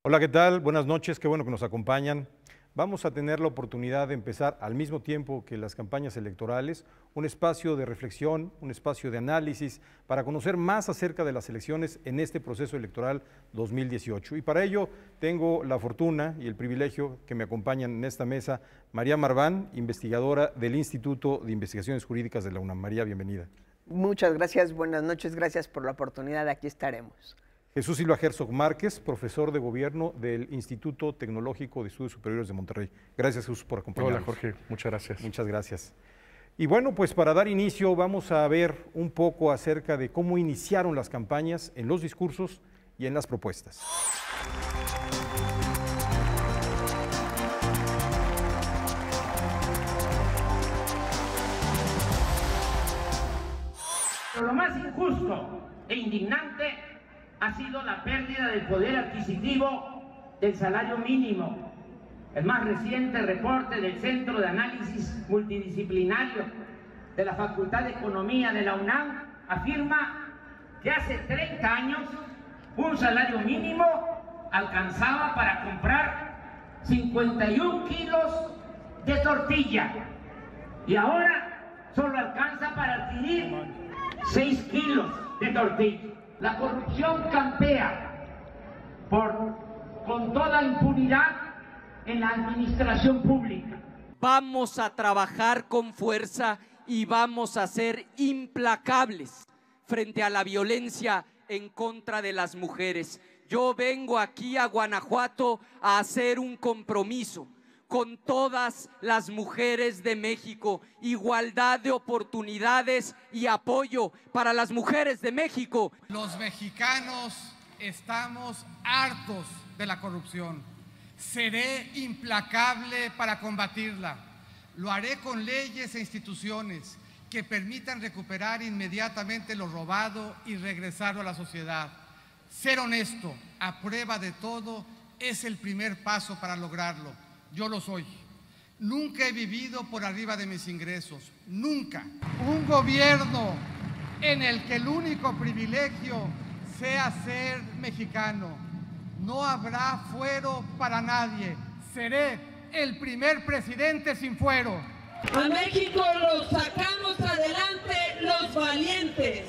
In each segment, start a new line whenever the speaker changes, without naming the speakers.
Hola, ¿qué tal? Buenas noches, qué bueno que nos acompañan. Vamos a tener la oportunidad de empezar al mismo tiempo que las campañas electorales, un espacio de reflexión, un espacio de análisis para conocer más acerca de las elecciones en este proceso electoral 2018. Y para ello tengo la fortuna y el privilegio que me acompañan en esta mesa María Marván, investigadora del Instituto de Investigaciones Jurídicas de la UNAM. María, bienvenida.
Muchas gracias, buenas noches, gracias por la oportunidad, aquí estaremos.
Jesús Silva Herzog Márquez, profesor de gobierno del Instituto Tecnológico de Estudios Superiores de Monterrey. Gracias, Jesús, por acompañarnos.
Hola, Jorge, muchas gracias.
Muchas gracias. Y bueno, pues para dar inicio vamos a ver un poco acerca de cómo iniciaron las campañas en los discursos y en las propuestas.
Pero lo más injusto e indignante ha sido la pérdida del poder adquisitivo del salario mínimo. El más reciente reporte del Centro de Análisis Multidisciplinario de la Facultad de Economía de la UNAM afirma que hace 30 años un salario mínimo alcanzaba para comprar 51 kilos de tortilla y ahora solo alcanza para adquirir 6 kilos de tortilla. La corrupción campea con toda impunidad en la administración pública.
Vamos a trabajar con fuerza y vamos a ser implacables frente a la violencia en contra de las mujeres. Yo vengo aquí a Guanajuato a hacer un compromiso con todas las mujeres de México, igualdad de oportunidades y apoyo para las mujeres de México.
Los mexicanos estamos hartos de la corrupción. Seré implacable para combatirla. Lo haré con leyes e instituciones que permitan recuperar inmediatamente lo robado y regresarlo a la sociedad. Ser honesto, a prueba de todo, es el primer paso para lograrlo. Yo lo soy. Nunca he vivido por arriba de mis ingresos, nunca. Un gobierno en el que el único privilegio sea ser mexicano. No habrá fuero para nadie. Seré el primer presidente sin fuero.
A México lo sacamos adelante los valientes.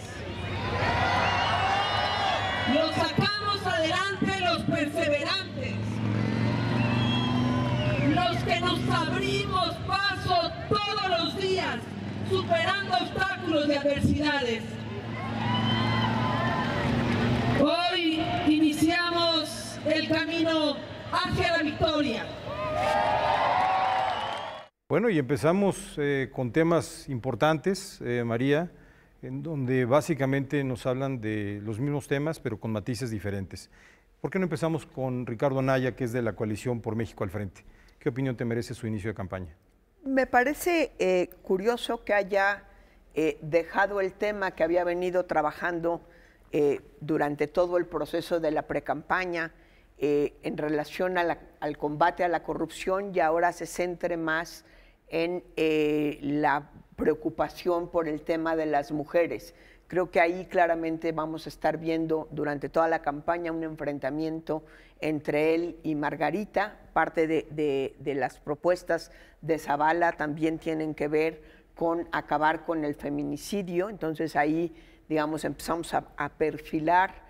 Lo sacamos adelante los perseverantes. Los que nos abrimos paso todos los días, superando obstáculos y adversidades. Hoy iniciamos el camino hacia la victoria.
Bueno, y empezamos con temas importantes, María, en donde básicamente nos hablan de los mismos temas, pero con matices diferentes. ¿Por qué no empezamos con Ricardo Anaya, que es de la Coalición por México al Frente? ¿Qué opinión te merece su inicio de campaña?
Me parece curioso que haya dejado el tema que había venido trabajando durante todo el proceso de la precampaña en relación al combate a la corrupción y ahora se centre más en la preocupación por el tema de las mujeres. Creo que ahí claramente vamos a estar viendo durante toda la campaña un enfrentamiento entre él y Margarita. Parte de las propuestas de Zavala también tienen que ver con acabar con el feminicidio. Entonces ahí, digamos, empezamos a perfilar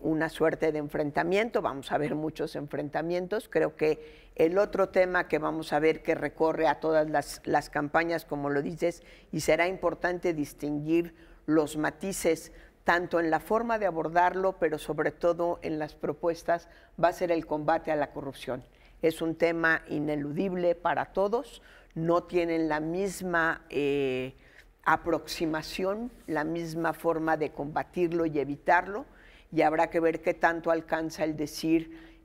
una suerte de enfrentamiento. Vamos a ver muchos enfrentamientos. Creo que el otro tema que vamos a ver que recorre a todas las campañas, como lo dices, y será importante distinguir los matices tanto en la forma de abordarlo, pero sobre todo en las propuestas, va a ser el combate a la corrupción. Es un tema ineludible para todos, no tienen la misma aproximación, la misma forma de combatirlo y evitarlo, y habrá que ver qué tanto alcanza el decir,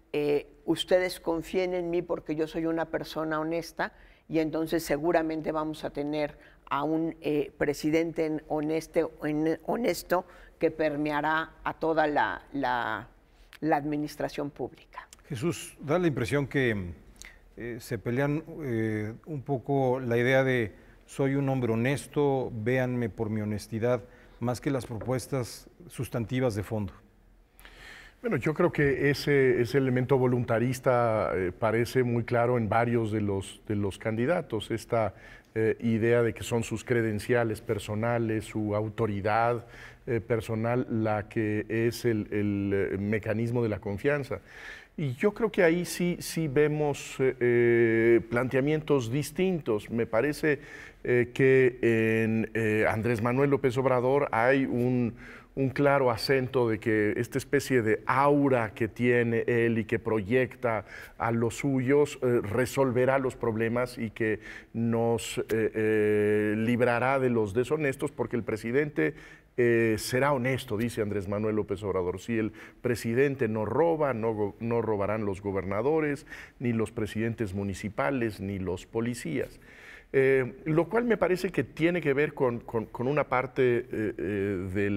ustedes confíen en mí porque yo soy una persona honesta, y entonces seguramente vamos a tener a un presidente honesto que permeará a toda la administración pública.
Jesús, da la impresión que se pelean un poco la idea de soy un hombre honesto, véanme por mi honestidad, más que las propuestas sustantivas de fondo.
Bueno, yo creo que ese elemento voluntarista parece muy claro en varios de los candidatos. Esta idea de que son sus credenciales personales, su autoridad personal, la que es el mecanismo de la confianza. Y yo creo que ahí sí vemos planteamientos distintos. Me parece que en Andrés Manuel López Obrador hay un claro acento de que esta especie de aura que tiene él y que proyecta a los suyos resolverá los problemas y que nos librará de los deshonestos, porque el presidente será honesto, dice Andrés Manuel López Obrador. Si el presidente no roba, no robarán los gobernadores, ni los presidentes municipales, ni los policías. Lo cual me parece que tiene que ver con una parte de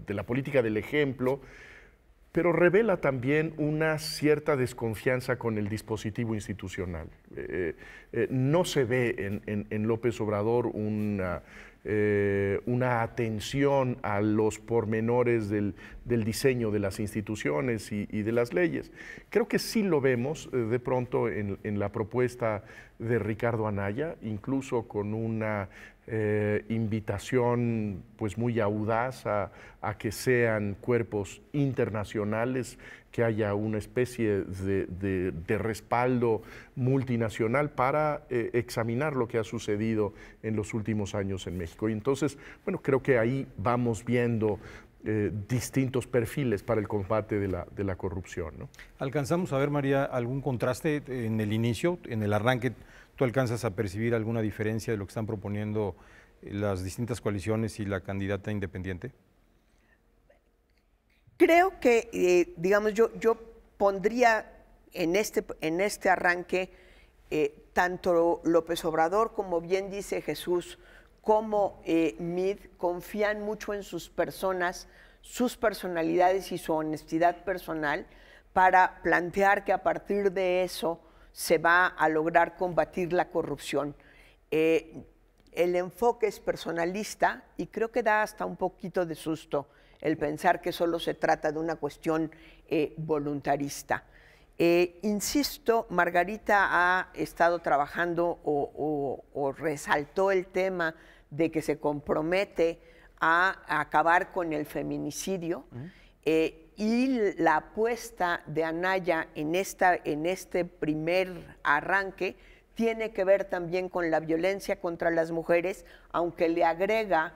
la política del ejemplo, pero revela también una cierta desconfianza con el dispositivo institucional. No se ve en López Obrador una atención a los pormenores del diseño de las instituciones y de las leyes. Creo que sí lo vemos de pronto en la propuesta de Ricardo Anaya, incluso con una invitación pues muy audaz a que sean cuerpos internacionales, que haya una especie de respaldo multinacional para examinar lo que ha sucedido en los últimos años en México. Y entonces, bueno, creo que ahí vamos viendo distintos perfiles para el combate de la corrupción, ¿no?
¿Alcanzamos a ver, María, algún contraste en el inicio, en el arranque? ¿Tú alcanzas a percibir alguna diferencia de lo que están proponiendo las distintas coaliciones y la candidata independiente?
Creo que, digamos, yo pondría en este arranque tanto López Obrador, como bien dice Jesús, como Mid, confían mucho en sus personas, sus personalidades y su honestidad personal para plantear que a partir de eso se va a lograr combatir la corrupción. El enfoque es personalista y creo que da hasta un poquito de susto el pensar que solo se trata de una cuestión voluntarista. Insisto, Margarita ha estado trabajando o resaltó el tema de que se compromete a acabar con el feminicidio. Y la apuesta de Anaya en este primer arranque tiene que ver también con la violencia contra las mujeres, aunque le agrega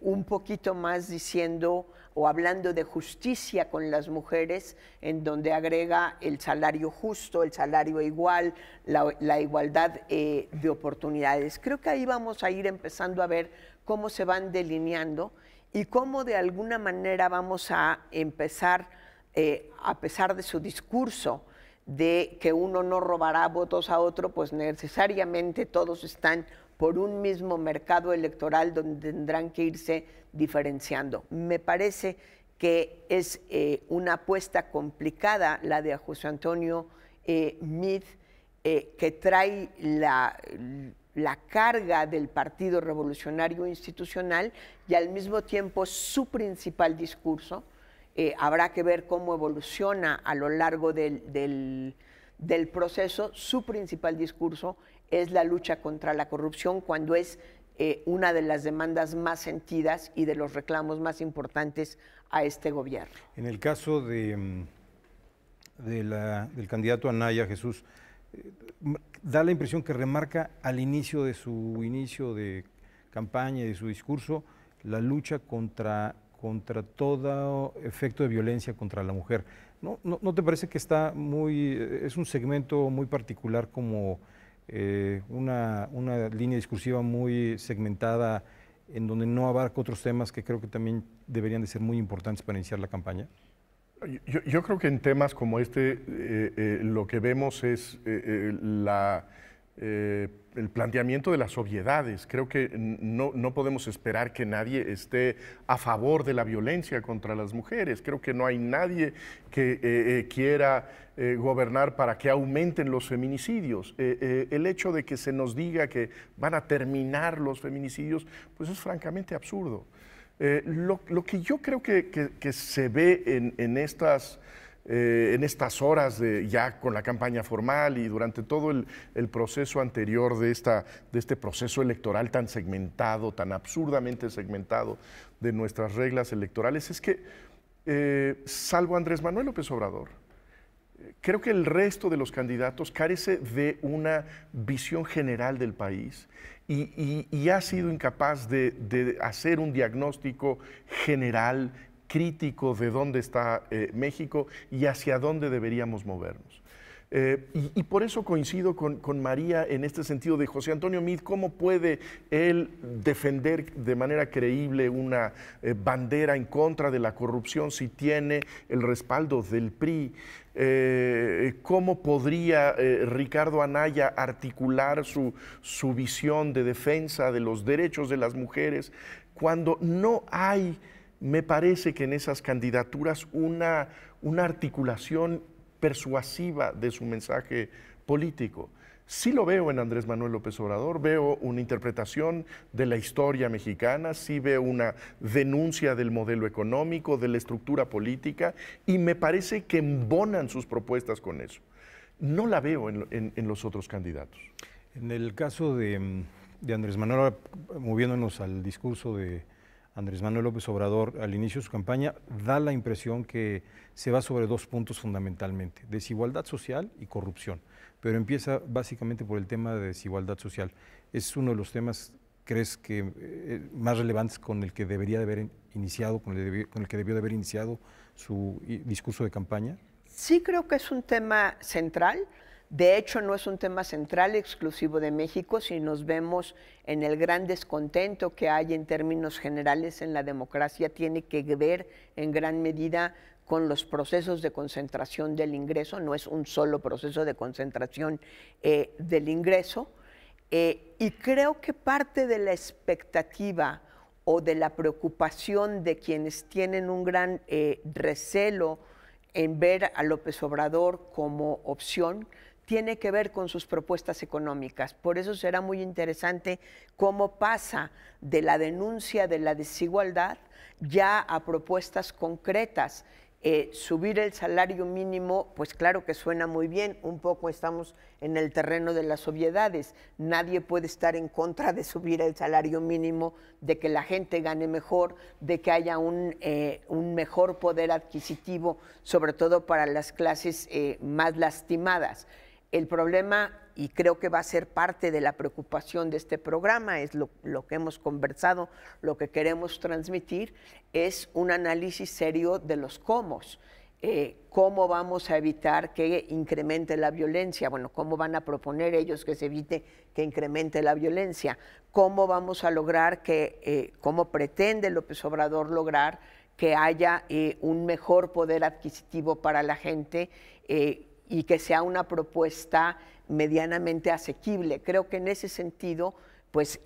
un poquito más diciendo o hablando de justicia con las mujeres, en donde agrega el salario justo, el salario igual, la igualdad de oportunidades. Creo que ahí vamos a ir empezando a ver cómo se van delineando y cómo de alguna manera vamos a empezar, a pesar de su discurso de que uno no robará votos a otro, pues necesariamente todos están por un mismo mercado electoral donde tendrán que irse diferenciando. Me parece que es una apuesta complicada la de José Antonio Meade, que trae la carga del Partido Revolucionario Institucional y al mismo tiempo su principal discurso. Habrá que ver cómo evoluciona a lo largo del proceso. Su principal discurso es la lucha contra la corrupción, cuando es una de las demandas más sentidas y de los reclamos más importantes a este gobierno.
En el caso del candidato Anaya, Jesús, da la impresión que remarca al inicio de campaña y de su discurso la lucha contra todo efecto de violencia contra la mujer. ¿No te parece que es un segmento muy particular, como una línea discursiva muy segmentada, en donde no abarca otros temas que creo que también deberían de ser muy importantes para iniciar la campaña?
Yo creo que en temas como este lo que vemos es el planteamiento de las obviedades. Creo que no podemos esperar que nadie esté a favor de la violencia contra las mujeres. Creo que no hay nadie que quiera gobernar para que aumenten los feminicidios. El hecho de que se nos diga que van a terminar los feminicidios, pues es francamente absurdo. Lo que yo creo que se ve en estas horas ya con la campaña formal y durante todo el proceso anterior de este proceso electoral tan segmentado, tan absurdamente segmentado de nuestras reglas electorales, es que salvo Andrés Manuel López Obrador, creo que el resto de los candidatos carece de una visión general del país y ha sido incapaz de hacer un diagnóstico general, crítico de dónde está México y hacia dónde deberíamos movernos. Y por eso coincido con María en este sentido de José Antonio Meade, cómo puede él defender de manera creíble una bandera en contra de la corrupción si tiene el respaldo del PRI. ¿Cómo podría Ricardo Anaya articular su visión de defensa de los derechos de las mujeres cuando no hay, me parece que en esas candidaturas, una articulación persuasiva de su mensaje político? Sí lo veo en Andrés Manuel López Obrador, veo una interpretación de la historia mexicana, sí veo una denuncia del modelo económico, de la estructura política, y me parece que embonan sus propuestas con eso. No la veo en los otros candidatos.
En el caso de Andrés Manuel, ahora moviéndonos al discurso de Andrés Manuel López Obrador al inicio de su campaña, da la impresión que se va sobre dos puntos fundamentalmente: desigualdad social y corrupción. Pero empieza básicamente por el tema de desigualdad social. ¿Es uno de los temas, crees que más relevantes con el que debería de haber iniciado, con el que debió de haber iniciado su discurso de campaña?
Sí, creo que es un tema central. De hecho, no es un tema central exclusivo de México. Si nos vemos en el gran descontento que hay en términos generales en la democracia, tiene que ver en gran medida con los procesos de concentración del ingreso. No es un solo proceso de concentración del ingreso. Y creo que parte de la expectativa o de la preocupación de quienes tienen un gran recelo en ver a López Obrador como opción tiene que ver con sus propuestas económicas. Por eso será muy interesante cómo pasa de la denuncia de la desigualdad ya a propuestas concretas. Subir el salario mínimo, pues claro que suena muy bien, un poco estamos en el terreno de las obviedades. Nadie puede estar en contra de subir el salario mínimo, de que la gente gane mejor, de que haya un mejor poder adquisitivo, sobre todo para las clases más lastimadas. El problema, y creo que va a ser parte de la preocupación de este programa, es lo que hemos conversado, lo que queremos transmitir, es un análisis serio de los cómo. ¿Cómo vamos a evitar que incremente la violencia? Bueno, ¿cómo van a proponer ellos que se evite que incremente la violencia? ¿Cómo vamos a lograr cómo pretende López Obrador lograr que haya un mejor poder adquisitivo para la gente y que sea una propuesta medianamente asequible? Creo que en ese sentido, pues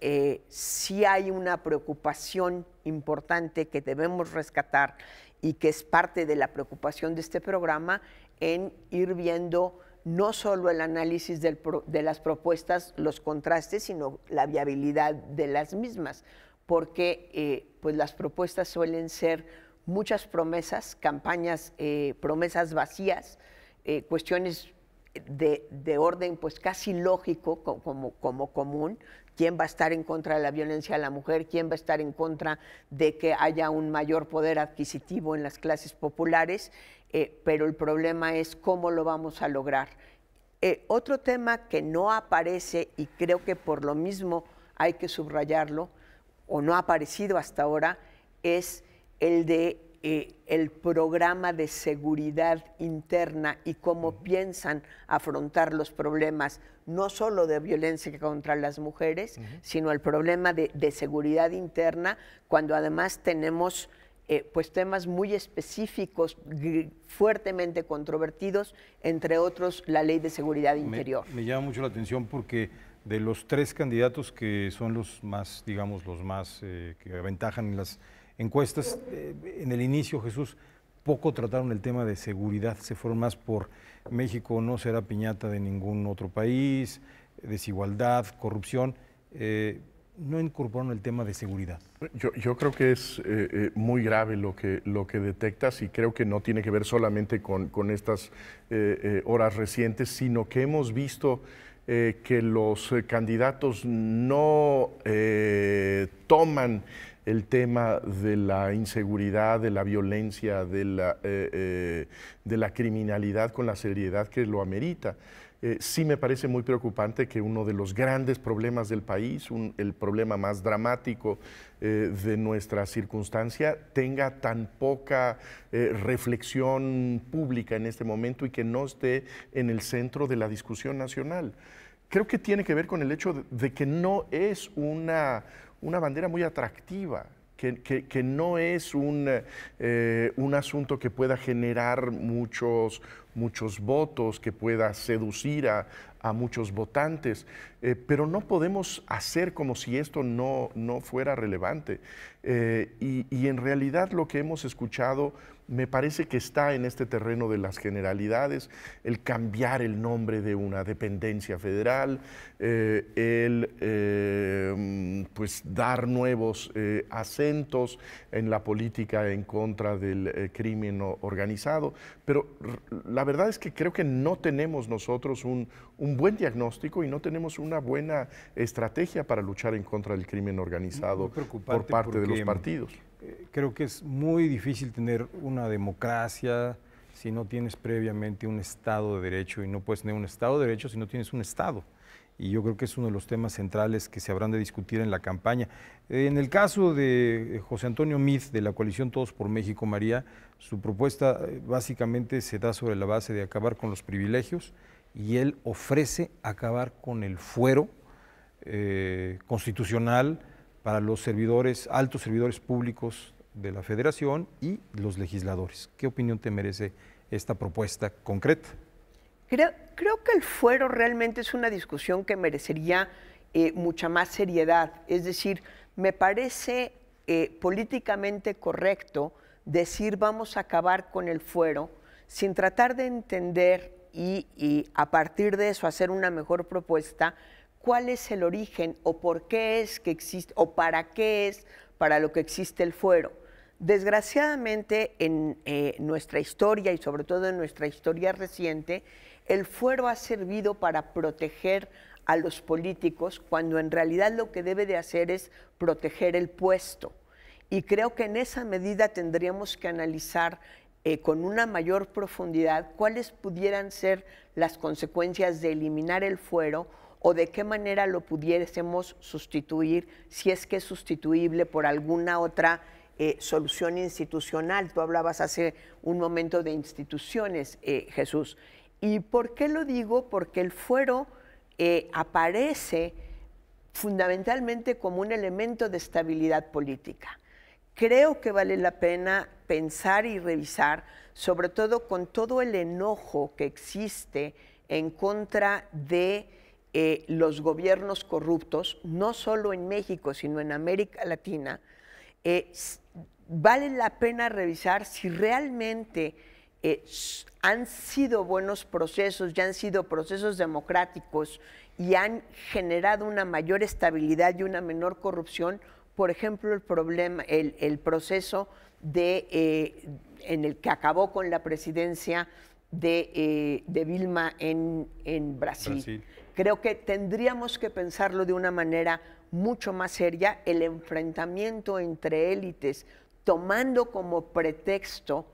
sí hay una preocupación importante que debemos rescatar y que es parte de la preocupación de este programa, en ir viendo no solo el análisis de las propuestas, los contrastes, sino la viabilidad de las mismas, porque pues las propuestas suelen ser muchas promesas, campañas, promesas vacías, cuestiones de orden pues casi lógico como común. ¿Quién va a estar en contra de la violencia a la mujer? ¿Quién va a estar en contra de que haya un mayor poder adquisitivo en las clases populares? Pero el problema es cómo lo vamos a lograr. Otro tema que no aparece, y creo que por lo mismo hay que subrayarlo, o no ha aparecido hasta ahora, es el de el programa de seguridad interna y cómo piensan afrontar los problemas, no solo de violencia contra las mujeres, sino el problema de seguridad interna, cuando además tenemos pues temas muy específicos, fuertemente controvertidos, entre otros la Ley de Seguridad Interior.
Me llama mucho la atención porque de los tres candidatos que son los más, digamos, los más que aventajan en las encuestas, en el inicio, Jesús, poco trataron el tema de seguridad, se fueron más por México no será piñata de ningún otro país, desigualdad, corrupción. no incorporaron el tema de seguridad?
Yo creo que es muy grave lo que detectas, y creo que no tiene que ver solamente con estas horas recientes, sino que hemos visto que los candidatos no toman el tema de la inseguridad, de la violencia, de la criminalidad con la seriedad que lo amerita. Sí me parece muy preocupante que uno de los grandes problemas del país, el problema más dramático de nuestra circunstancia, tenga tan poca reflexión pública en este momento y que no esté en el centro de la discusión nacional. Creo que tiene que ver con el hecho de que no es una bandera muy atractiva, que no es un asunto que pueda generar muchos votos, que pueda seducir a muchos votantes, pero no podemos hacer como si esto no fuera relevante. Y en realidad lo que hemos escuchado me parece que está en este terreno de las generalidades, el cambiar el nombre de una dependencia federal, pues dar nuevos acentos en la política en contra del crimen organizado. Pero la verdad es que creo que no tenemos nosotros un buen diagnóstico y no tenemos una buena estrategia para luchar en contra del crimen organizado por parte de los partidos.
Creo que es muy difícil tener una democracia si no tienes previamente un Estado de Derecho, y no puedes tener un Estado de Derecho si no tienes un Estado. Y yo creo que es uno de los temas centrales que se habrán de discutir en la campaña. En el caso de José Antonio Meade, de la coalición Todos por México, María, su propuesta básicamente se da sobre la base de acabar con los privilegios, y él ofrece acabar con el fuero constitucional para los altos servidores públicos de la Federación y los legisladores. ¿Qué opinión te merece esta propuesta concreta?
Creo que el fuero realmente es una discusión que merecería mucha más seriedad. Es decir, me parece políticamente correcto decir vamos a acabar con el fuero sin tratar de entender y a partir de eso hacer una mejor propuesta. ¿Cuál es el origen o por qué es que existe o para qué es para lo que existe el fuero? Desgraciadamente en nuestra historia y sobre todo en nuestra historia reciente, el fuero ha servido para proteger a los políticos cuando en realidad lo que debe de hacer es proteger el puesto. Y creo que en esa medida tendríamos que analizar con una mayor profundidad cuáles pudieran ser las consecuencias de eliminar el fuero o de qué manera lo pudiésemos sustituir, si es que es sustituible por alguna otra solución institucional. Tú hablabas hace un momento de instituciones, Jesús. ¿Y por qué lo digo? Porque el fuero aparece fundamentalmente como un elemento de estabilidad política. Creo que vale la pena pensar y revisar, sobre todo con todo el enojo que existe en contra de los gobiernos corruptos, no solo en México, sino en América Latina. Vale la pena revisar si realmente han sido buenos procesos, ya han sido procesos democráticos y han generado una mayor estabilidad y una menor corrupción. Por ejemplo, el proceso en el que acabó con la presidencia de Dilma en Brasil. Creo que tendríamos que pensarlo de una manera mucho más seria, el enfrentamiento entre élites, tomando como pretexto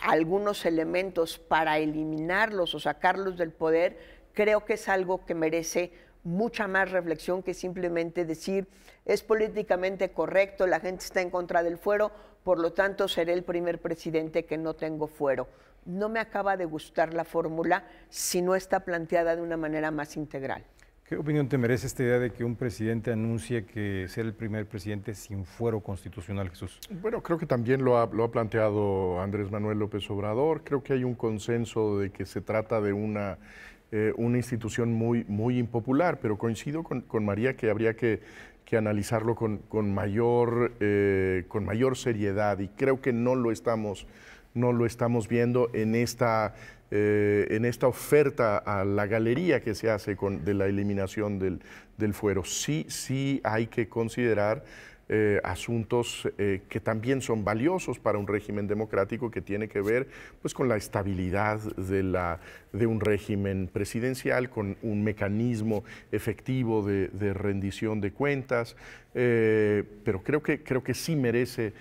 algunos elementos para eliminarlos o sacarlos del poder. Creo que es algo que merece mucha más reflexión que simplemente decir es políticamente correcto, la gente está en contra del fuero, por lo tanto seré el primer presidente que no tengo fuero. No me acaba de gustar la fórmula si no está planteada de una manera más integral.
¿Qué opinión te merece esta idea de que un presidente anuncie que será el primer presidente sin fuero constitucional, Jesús?
Bueno, creo que también lo ha planteado Andrés Manuel López Obrador. Creo que hay un consenso de que se trata de una institución muy impopular, pero coincido con María que habría que analizarlo con mayor seriedad, y creo que no lo estamos no lo estamos viendo en esta oferta a la galería que se hace de la eliminación del fuero. Sí hay que considerar asuntos que también son valiosos para un régimen democrático, que tiene que ver pues, con la estabilidad de un régimen presidencial, con un mecanismo efectivo de rendición de cuentas, pero creo que sí merece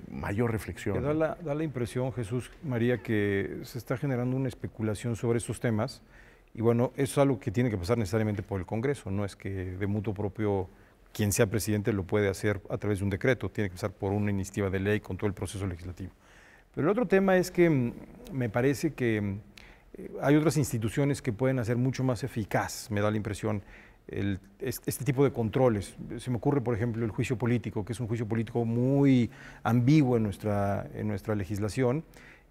mayor reflexión.
Da la impresión, Jesús María, que se está generando una especulación sobre estos temas, y bueno, eso es algo que tiene que pasar necesariamente por el Congreso, no es que de mutuo propio quien sea presidente lo puede hacer a través de un decreto, tiene que pasar por una iniciativa de ley con todo el proceso legislativo. Pero el otro tema es que me parece que hay otras instituciones que pueden hacer mucho más eficaz, me da la impresión, este tipo de controles. Se me ocurre, por ejemplo, el juicio político, que es un juicio político muy ambiguo en nuestra legislación,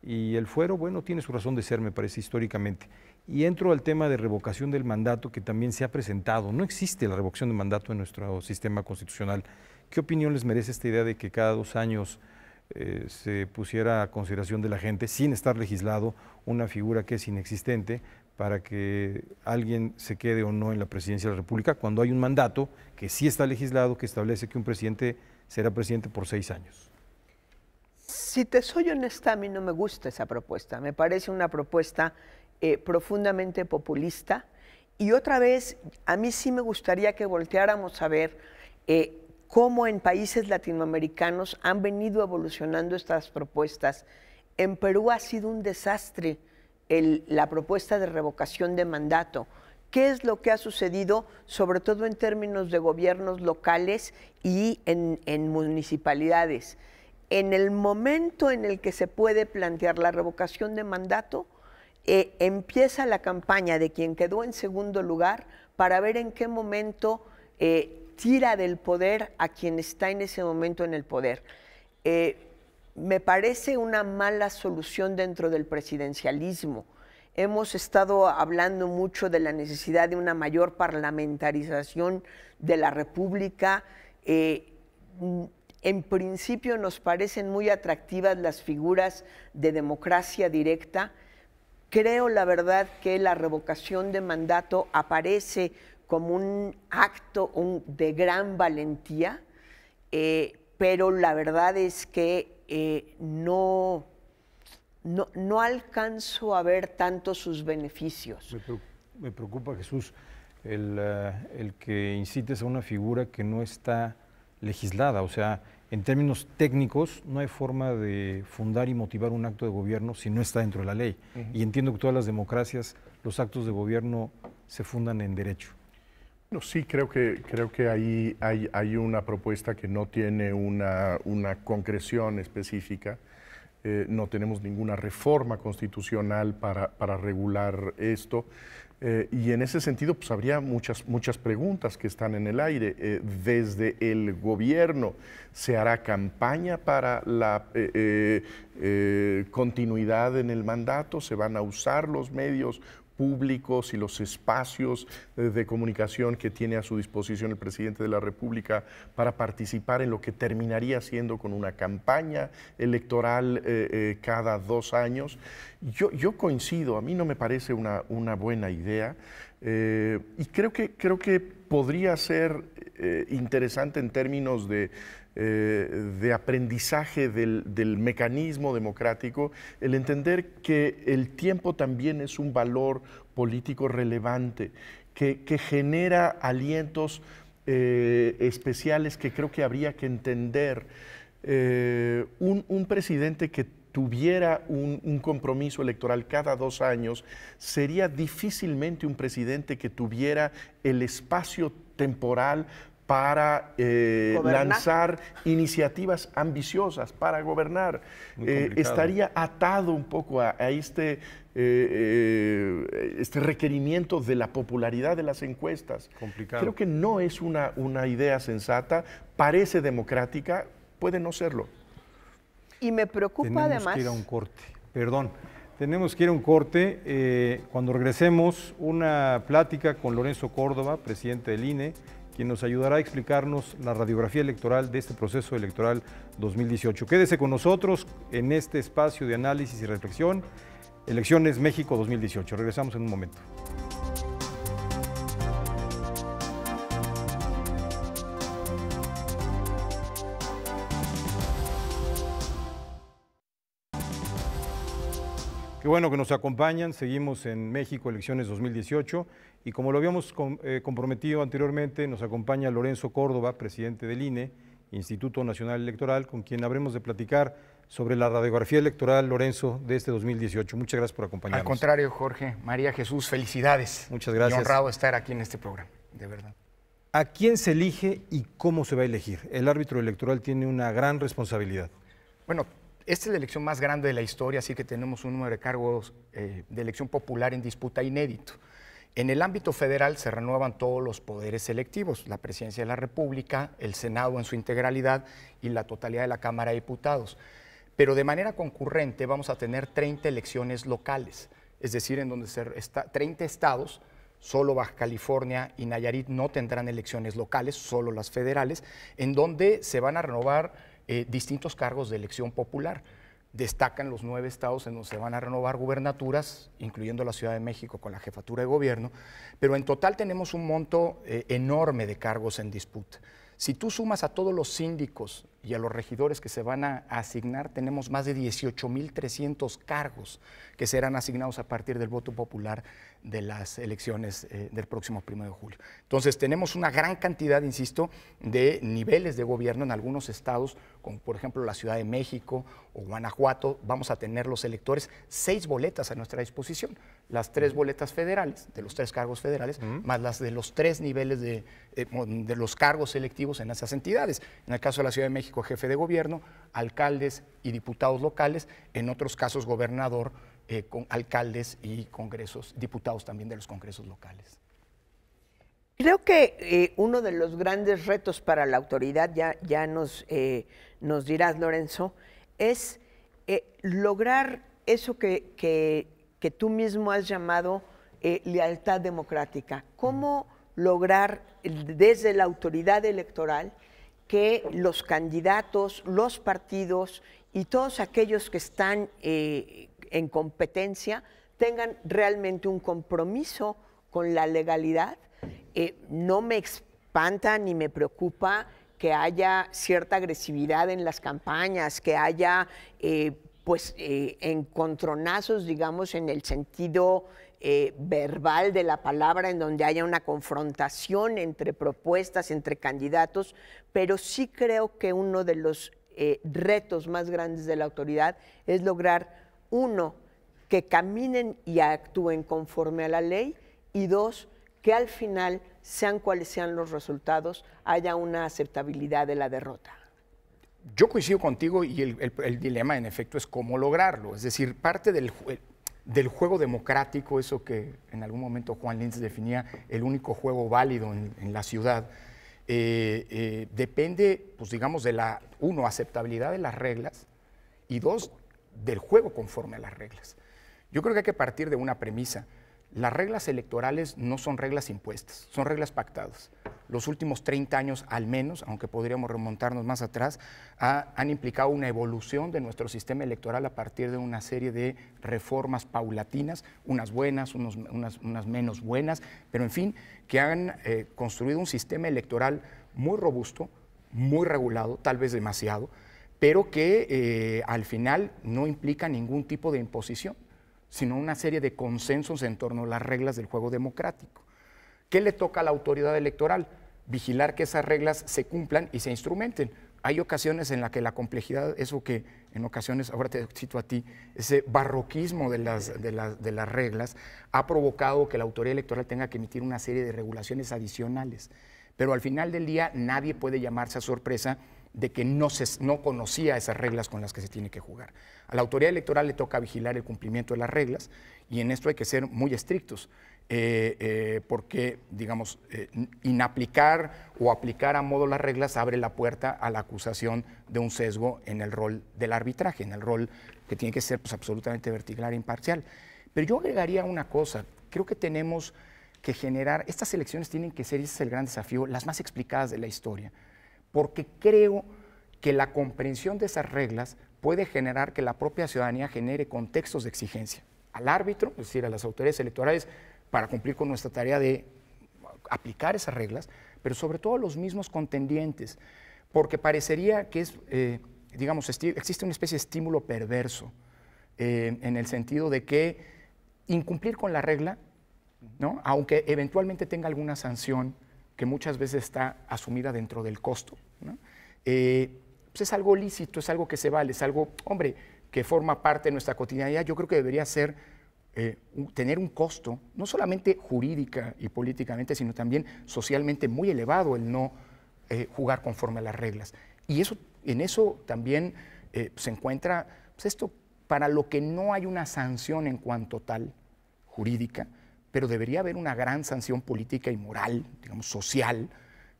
y el fuero, bueno, tiene su razón de ser, me parece, históricamente. Y entro al tema de revocación del mandato, que también se ha presentado. No existe la revocación de mandato en nuestro sistema constitucional. ¿Qué opinión les merece esta idea de que cada 2 años se pusiera a consideración de la gente, sin estar legislado, una figura que es inexistente para que alguien se quede o no en la presidencia de la República, cuando hay un mandato que sí está legislado, que establece que un presidente será presidente por 6 años?
Si te soy honesta, a mí no me gusta esa propuesta. Me parece una propuesta profundamente populista, y otra vez, a mí sí me gustaría que volteáramos a ver cómo en países latinoamericanos han venido evolucionando estas propuestas. En Perú ha sido un desastre la propuesta de revocación de mandato. ¿Qué es lo que ha sucedido, sobre todo en términos de gobiernos locales y en municipalidades? En el momento en el que se puede plantear la revocación de mandato, empieza la campaña de quien quedó en segundo lugar para ver en qué momento tira del poder a quien está en ese momento en el poder. Me parece una mala solución dentro del presidencialismo. Hemos estado hablando mucho de la necesidad de una mayor parlamentarización de la República. En principio nos parecen muy atractivas las figuras de democracia directa. Creo, la verdad, que la revocación de mandato aparece como un acto de gran valentía, pero la verdad es que no alcanzo a ver tanto sus beneficios.
Me preocupa, Jesús, el que incites a una figura que no está legislada. O sea, en términos técnicos, no hay forma de fundar y motivar un acto de gobierno si no está dentro de la ley. Y entiendo que todas las democracias, los actos de gobierno se fundan en derecho.
No, sí, creo que ahí hay una propuesta que no tiene una concreción específica. No tenemos ninguna reforma constitucional para regular esto. Y en ese sentido, pues habría muchas preguntas que están en el aire. Desde el gobierno, ¿se hará campaña para la continuidad en el mandato? ¿Se van a usar los medios públicos y los espacios de comunicación que tiene a su disposición el presidente de la República para participar en lo que terminaría siendo con una campaña electoral cada 2 años? Yo coincido, a mí no me parece una buena idea, y creo que podría ser interesante en términos de aprendizaje del mecanismo democrático, el entender que el tiempo también es un valor político relevante, que genera alientos especiales que creo que habría que entender. Un presidente que tuviera un compromiso electoral cada 2 años sería difícilmente un presidente que tuviera el espacio temporal para lanzar iniciativas ambiciosas para gobernar. Estaría atado un poco a este requerimiento de la popularidad de las encuestas.
Complicado.
Creo que no es una idea sensata, parece democrática, puede no serlo.
Y me preocupa además...
Tenemos que ir a un corte, perdón. Tenemos que ir a un corte. Cuando regresemos, una plática con Lorenzo Córdoba, presidente del INE, quien nos ayudará a explicarnos la radiografía electoral de este proceso electoral 2018. Quédese con nosotros en este espacio de análisis y reflexión, Elecciones México 2018. Regresamos en un momento. Qué bueno que nos acompañan, seguimos en México Elecciones 2018 y como lo habíamos comprometido anteriormente, nos acompaña Lorenzo Córdoba, presidente del INE, Instituto Nacional Electoral, con quien habremos de platicar sobre la radiografía electoral, Lorenzo, de este 2018. Muchas gracias por acompañarnos.
Al contrario, Jorge, María Jesús, felicidades.
Muchas gracias.
Y honrado estar aquí en este programa, de verdad.
¿A quién se elige y cómo se va a elegir? El árbitro electoral tiene una gran responsabilidad.
Bueno, esta es la elección más grande de la historia, así que tenemos un número de cargos de elección popular en disputa inédito. En el ámbito federal se renuevan todos los poderes electivos, la Presidencia de la República, el Senado en su integralidad y la totalidad de la Cámara de Diputados. Pero de manera concurrente vamos a tener 30 elecciones locales, es decir, en donde 30 estados, solo Baja California y Nayarit no tendrán elecciones locales, solo las federales, en donde se van a renovar distintos cargos de elección popular. Destacan los 9 estados en donde se van a renovar gubernaturas, incluyendo la Ciudad de México con la jefatura de gobierno, pero en total tenemos un monto enorme de cargos en disputa. Si tú sumas a todos los síndicos y a los regidores que se van a asignar, tenemos más de 18,300 cargos que serán asignados a partir del voto popular de las elecciones del próximo 1 de julio. Entonces tenemos una gran cantidad, insisto, de niveles de gobierno en algunos estados, como por ejemplo la Ciudad de México o Guanajuato. Vamos a tener los electores 6 boletas a nuestra disposición, las 3 boletas federales, de los 3 cargos federales, más las de los 3 niveles de los cargos electivos en esas entidades. En el caso de la Ciudad de México, jefe de gobierno, alcaldes y diputados locales, en otros casos gobernador, con alcaldes y congresos, diputados también de los congresos locales.
Creo que uno de los grandes retos para la autoridad, ya nos dirás, Lorenzo, es lograr eso que tú mismo has llamado lealtad democrática. ¿Cómo lograr desde la autoridad electoral que los candidatos, los partidos y todos aquellos que están en competencia tengan realmente un compromiso con la legalidad? No me espanta ni me preocupa que haya cierta agresividad en las campañas, que haya encontronazos, digamos, en el sentido verbal de la palabra, en donde haya una confrontación entre propuestas, entre candidatos, pero sí creo que uno de los retos más grandes de la autoridad es lograr, 1, que caminen y actúen conforme a la ley, y 2, que al final, sean cuales sean los resultados, haya una aceptabilidad de la derrota.
Yo coincido contigo y el dilema en efecto es cómo lograrlo, es decir, parte del juego democrático, eso que en algún momento Juan Linz definía el único juego válido en la ciudad, depende, pues digamos, de la, 1, aceptabilidad de las reglas y 2, del juego conforme a las reglas. Yo creo que hay que partir de una premisa. Las reglas electorales no son reglas impuestas, son reglas pactadas. Los últimos 30 años al menos, aunque podríamos remontarnos más atrás, han implicado una evolución de nuestro sistema electoral a partir de una serie de reformas paulatinas, unas buenas, unas menos buenas, pero en fin, que han construido un sistema electoral muy robusto, muy regulado, tal vez demasiado, pero que al final no implica ningún tipo de imposición, sino una serie de consensos en torno a las reglas del juego democrático. ¿Qué le toca a la autoridad electoral? Vigilar que esas reglas se cumplan y se instrumenten. Hay ocasiones en las que la complejidad, eso que en ocasiones, ahora te cito a ti, ese barroquismo de las reglas ha provocado que la autoridad electoral tenga que emitir una serie de regulaciones adicionales. Pero al final del día nadie puede llamarse a sorpresa de que no conocía esas reglas con las que se tiene que jugar. A la autoridad electoral le toca vigilar el cumplimiento de las reglas y en esto hay que ser muy estrictos, porque, digamos, inaplicar o aplicar a modo las reglas abre la puerta a la acusación de un sesgo en el rol del arbitraje, en el rol que tiene que ser, pues, absolutamente vertical e imparcial. Pero yo agregaría una cosa, creo que tenemos que generar, estas elecciones tienen que ser, y ese es el gran desafío, las más explicadas de la historia, porque creo que la comprensión de esas reglas puede generar que la propia ciudadanía genere contextos de exigencia al árbitro, es decir, a las autoridades electorales, para cumplir con nuestra tarea de aplicar esas reglas, pero sobre todo a los mismos contendientes, porque parecería que es, digamos, existe una especie de estímulo perverso, en el sentido de que incumplir con la regla, ¿no?, aunque eventualmente tenga alguna sanción que muchas veces está asumida dentro del costo, ¿no?, pues es algo lícito, es algo que se vale, es algo, hombre, que forma parte de nuestra cotidianidad. Yo creo que debería ser tener un costo, no solamente jurídica y políticamente, sino también socialmente muy elevado el no jugar conforme a las reglas. Y eso, en eso también se encuentra, pues esto, para lo que no hay una sanción en cuanto tal, jurídica, pero debería haber una gran sanción política y moral, digamos, social,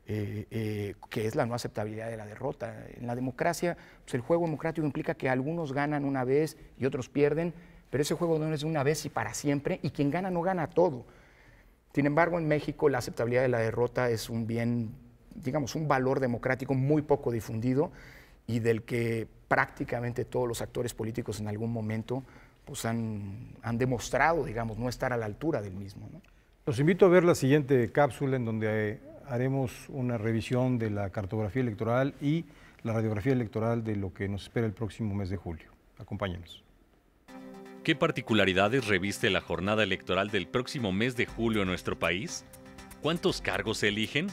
que es la no aceptabilidad de la derrota. En la democracia, pues el juego democrático implica que algunos ganan una vez y otros pierden, pero ese juego no es de una vez y para siempre, y quien gana no gana todo. Sin embargo, en México la aceptabilidad de la derrota es un bien, digamos, un valor democrático muy poco difundido y del que prácticamente todos los actores políticos en algún momento pues han demostrado, digamos, no estar a la altura del mismo, ¿no?
Los invito a ver la siguiente cápsula en donde haremos una revisión de la cartografía electoral y la radiografía electoral de lo que nos espera el próximo mes de julio. Acompáñenos.
¿Qué particularidades reviste la jornada electoral del próximo mes de julio en nuestro país? ¿Cuántos cargos se eligen?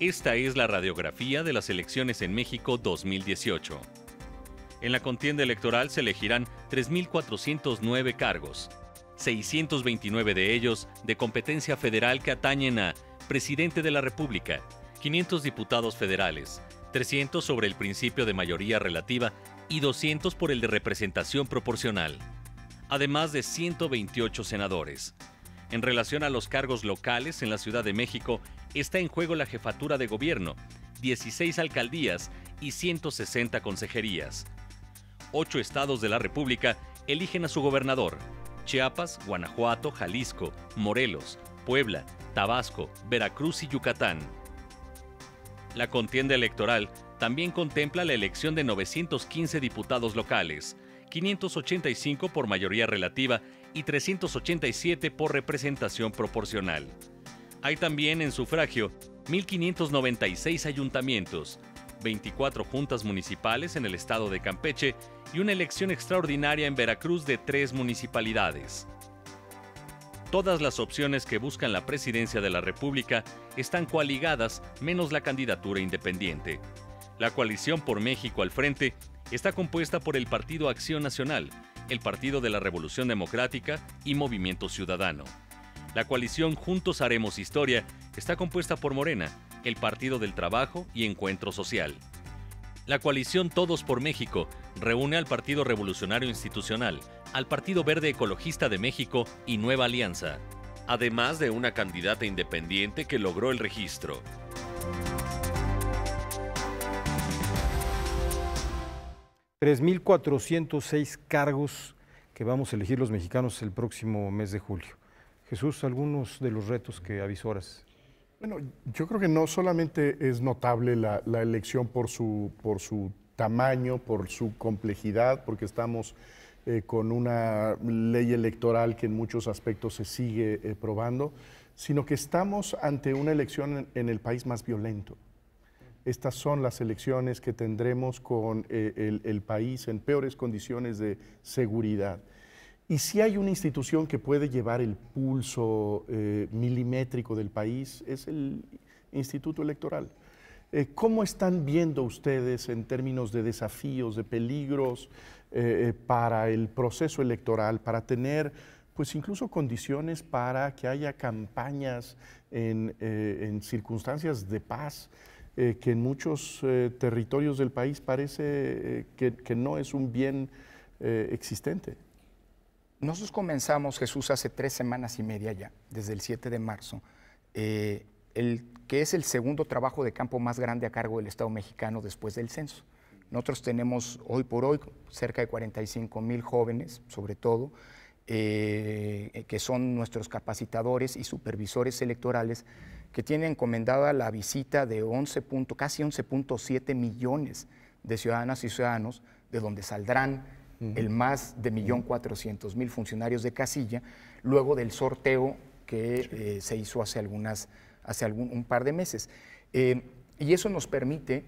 Esta es la radiografía de las elecciones en México 2018. En la contienda electoral se elegirán 3.409 cargos, 629 de ellos de competencia federal que atañen a Presidente de la República, 500 diputados federales, 300 sobre el principio de mayoría relativa y 200 por el de representación proporcional, además de 128 senadores. En relación a los cargos locales, en la Ciudad de México está en juego la jefatura de gobierno, 16 alcaldías y 160 consejerías. 8 estados de la República eligen a su gobernador: Chiapas, Guanajuato, Jalisco, Morelos, Puebla, Tabasco, Veracruz y Yucatán. La contienda electoral también contempla la elección de 915 diputados locales, 585 por mayoría relativa y 387 por representación proporcional. Hay también en sufragio 1.596 ayuntamientos, 24 juntas municipales en el estado de Campeche y una elección extraordinaria en Veracruz de 3 municipalidades. Todas las opciones que buscan la presidencia de la República están coaligadas, menos la candidatura independiente. La coalición por México al frente está compuesta por el Partido Acción Nacional, el Partido de la Revolución Democrática y Movimiento Ciudadano. La coalición Juntos Haremos Historia está compuesta por Morena, el Partido del Trabajo y Encuentro Social. La coalición Todos por México reúne al Partido Revolucionario Institucional, al Partido Verde Ecologista de México y Nueva Alianza, además de una candidata independiente que logró el registro.
$3,406 cargos que vamos a elegir los mexicanos el próximo mes de julio. Jesús, algunos de los retos que avisoras.
Bueno, yo creo que no solamente es notable la elección por su tamaño, por su complejidad, porque estamos con una ley electoral que en muchos aspectos se sigue probando, sino que estamos ante una elección en el país más violento. Estas son las elecciones que tendremos con el país en peores condiciones de seguridad. Y si hay una institución que puede llevar el pulso milimétrico del país, es el Instituto Electoral. ¿Cómo están viendo ustedes en términos de desafíos, de peligros para el proceso electoral, para tener pues incluso condiciones para que haya campañas en circunstancias de paz, que en muchos territorios del país parece que no es un bien existente?
Nosotros comenzamos, Jesús, hace 3 semanas y media ya, desde el 7 de marzo, que es el segundo trabajo de campo más grande a cargo del Estado mexicano después del censo. Nosotros tenemos hoy por hoy cerca de 45,000 jóvenes, sobre todo, que son nuestros capacitadores y supervisores electorales, que tienen encomendada la visita de casi 11.7 millones de ciudadanas y ciudadanos, de donde saldrán el más de 1.400.000 funcionarios de casilla, luego del sorteo que se hizo hace un par de meses. Y eso nos permite,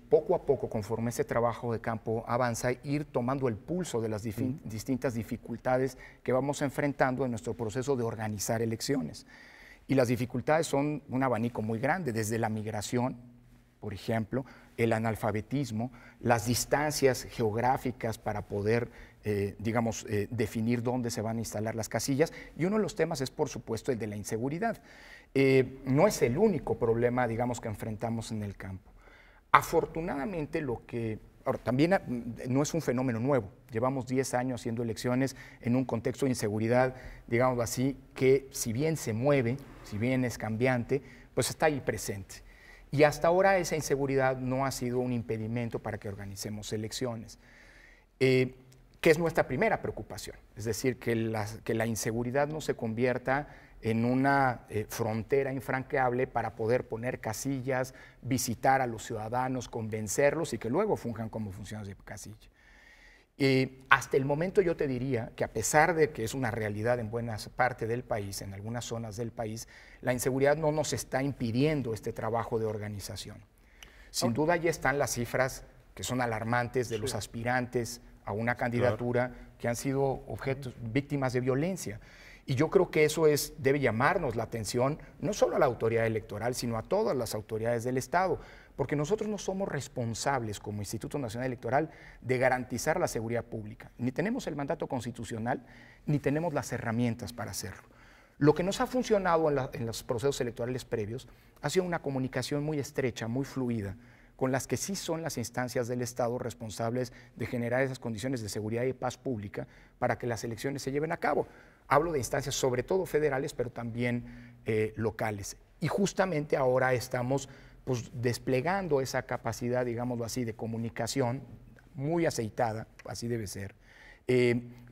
poco a poco, conforme ese trabajo de campo avanza, ir tomando el pulso de las distintas dificultades que vamos enfrentando en nuestro proceso de organizar elecciones. Y las dificultades son un abanico muy grande, desde la migración, por ejemplo, el analfabetismo, las distancias geográficas para poder, definir dónde se van a instalar las casillas, y uno de los temas es, por supuesto, el de la inseguridad. No es el único problema, digamos, que enfrentamos en el campo. Afortunadamente, ahora, también no es un fenómeno nuevo. Llevamos 10 años haciendo elecciones en un contexto de inseguridad, digamos así, que si bien se mueve, si bien es cambiante, pues está ahí presente. Y hasta ahora esa inseguridad no ha sido un impedimento para que organicemos elecciones, que es nuestra primera preocupación. Es decir, que la inseguridad no se convierta en una frontera infranqueable para poder poner casillas, visitar a los ciudadanos, convencerlos y que luego funjan como funcionarios de casilla. Hasta el momento yo te diría que, a pesar de que es una realidad en buena parte del país, en algunas zonas del país, la inseguridad no nos está impidiendo este trabajo de organización. Sin duda ya están las cifras que son alarmantes de los aspirantes a una candidatura que han sido víctimas de violencia. Y yo creo que eso debe llamarnos la atención, no solo a la autoridad electoral, sino a todas las autoridades del Estado, porque nosotros no somos responsables como Instituto Nacional Electoral de garantizar la seguridad pública. Ni tenemos el mandato constitucional, ni tenemos las herramientas para hacerlo. Lo que nos ha funcionado en los procesos electorales previos ha sido una comunicación muy estrecha, muy fluida, con las que sí son las instancias del Estado responsables de generar esas condiciones de seguridad y paz pública para que las elecciones se lleven a cabo. Hablo de instancias sobre todo federales, pero también locales. Y justamente ahora estamos desplegando esa capacidad, digámoslo así, de comunicación muy aceitada, así debe ser,